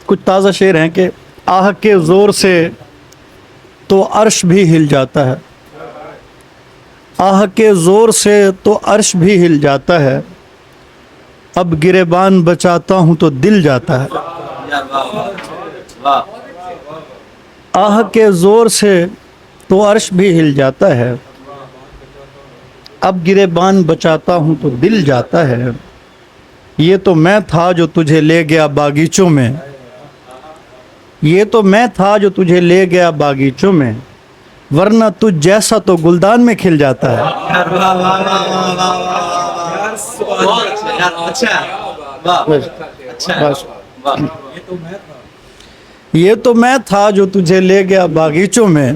کچھ تازہ شعر ہیں کہ آہ کے زور سے تو عرش بھی ہل جاتا ہے، آہ کے زور سے تو عرش بھی ہل جاتا ہے، اب گریبان بچاتا ہوں تو دل جاتا ہے۔ آہ کے زور سے تو عرش بھی ہل جاتا ہے، اب گریبان بچاتا ہوں تو دل جاتا ہے۔ یہ تو میں تھا جو تجھے لے گیا باغیچوں میں، یہ تو میں تھا جو تجھے لے گیا باغیچوں میں، ورنہ تجھ جیسا تو گلدان میں کھل جاتا ہے۔ بس یہ تو میں تھا جو تجھے لے گیا باغیچوں میں،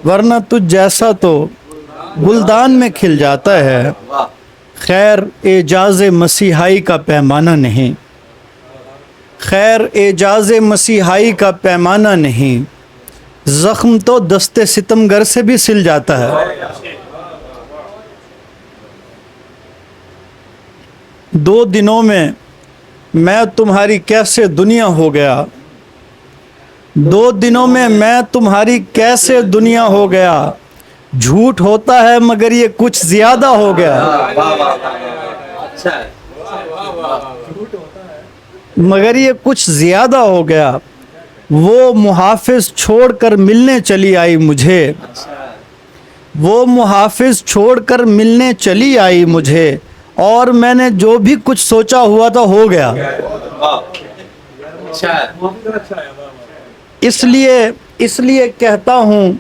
ورنہ تجھ جیسا تو گلدان میں کھل جاتا ہے۔ خیر اعجاز مسیحائی کا پیمانہ نہیں، خیر اعجاز مسیحائی کا پیمانہ نہیں، زخم تو دست ستمگر سے بھی سل جاتا ہے۔ دو دنوں میں تمہاری کیسے دنیا ہو گیا، دو دنوں میں تمہاری کیسے دنیا ہو گیا، جھوٹ ہوتا ہے مگر یہ کچھ زیادہ ہو گیا، مگر یہ کچھ زیادہ ہو گیا۔ وہ محافظ چھوڑ کر ملنے چلی آئی مجھے، وہ محافظ چھوڑ کر ملنے چلی آئی مجھے، اور میں نے جو بھی کچھ سوچا ہوا تھا ہو گیا۔ اس لیے کہتا ہوں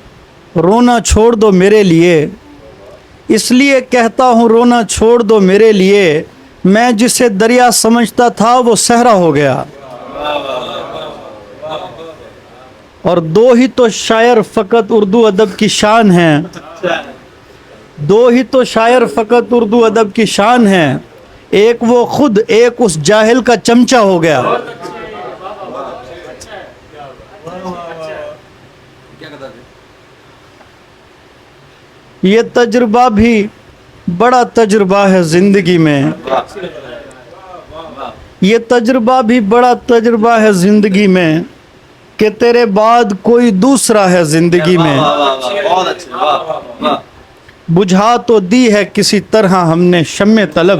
رونا چھوڑ دو میرے لیے، اس لیے کہتا ہوں رونا چھوڑ دو میرے لیے، میں جسے دریا سمجھتا تھا وہ صحرا ہو گیا۔ اور دو ہی تو شاعر فقط اردو ادب کی شان ہیں، دو ہی تو شاعر فقط اردو ادب کی شان ہیں، ایک وہ خود ایک اس جاہل کا چمچہ ہو گیا۔ یہ تجربہ بھی بڑا تجربہ ہے زندگی میں، یہ تجربہ بھی بڑا تجربہ ہے زندگی میں، کہ تیرے بعد کوئی دوسرا ہے زندگی میں۔ بجھا تو دی ہے کسی طرح ہم نے شمع طلب،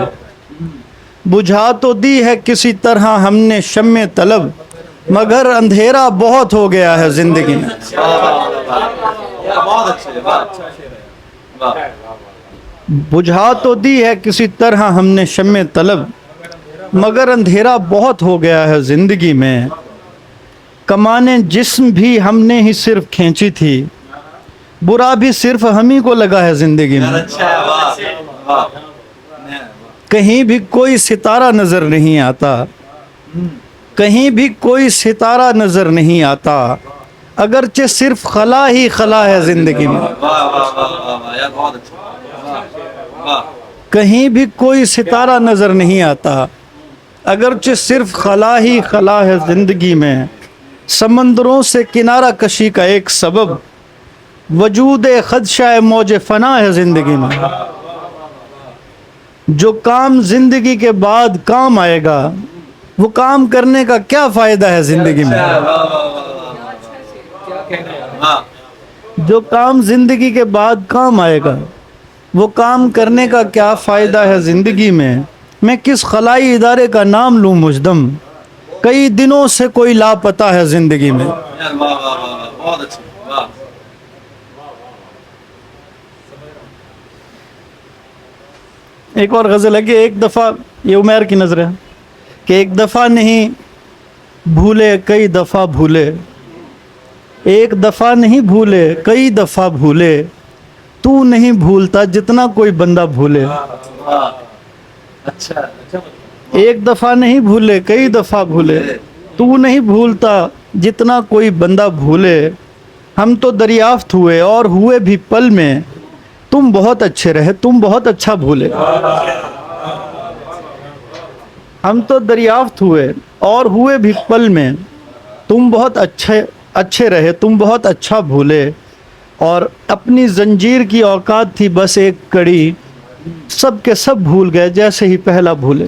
بجھا تو دی ہے کسی طرح ہم نے شمع طلب، مگر اندھیرا بہت ہو گیا ہے زندگی میں۔ بجھا تو دی ہے کسی طرح ہم نے شمع طلب، مگر اندھیرا بہت ہو گیا ہے زندگی میں۔ کمانِ جسم بھی ہم نے ہی صرف کھینچی تھی، برا بھی صرف ہم ہی کو لگا ہے زندگی میں۔ کہیں بھی کوئی ستارہ نظر نہیں آتا، کہیں بھی کوئی ستارہ نظر نہیں آتا، اگرچہ صرف خلا ہی خلا ہے زندگی میں۔ کہیں بھی کوئی ستارہ نظر نہیں آتا، اگرچہ صرف خلا ہی خلا ہے زندگی میں۔ سمندروں سے کنارہ کشی کا ایک سبب، وجود خدشہ موج فنا ہے زندگی میں۔ جو کام زندگی کے بعد کام آئے گا، وہ کام کرنے کا کیا فائدہ ہے زندگی میں؟ جو کام زندگی کے بعد کام آئے گا، وہ کام کرنے کا کیا فائدہ ہے زندگی میں؟ میں کس خلائی ادارے کا نام لوں مجدم، کئی دنوں سے کوئی لاپتہ ہے زندگی میں۔ ایک اور غزل ہے کہ ایک دفعہ، یہ عمیر کی نظر ہے، کہ ایک دفعہ نہیں بھولے کئی دفعہ بھولے، ایک دفعہ نہیں بھولے کئی دفعہ بھولے، تو نہیں بھولتا جتنا کوئی بندہ بھولے۔ ایک دفعہ نہیں بھولے کئی دفعہ بھولے، تو نہیں بھولتا جتنا کوئی بندہ بھولے، ہم تو دریافت ہوئے اور ہوئے بھی پل میں، تم بہت اچھے رہے تم بہت اچھا بھولے۔ ہم تو دریافت ہوئے اور ہوئے بھی پل میں، تم بہت اچھے رہے تم بہت اچھا بھولے، اور اپنی زنجیر کی اوقات تھی بس ایک کڑی، سب کے سب بھول گئے جیسے ہی پہلا بھولے۔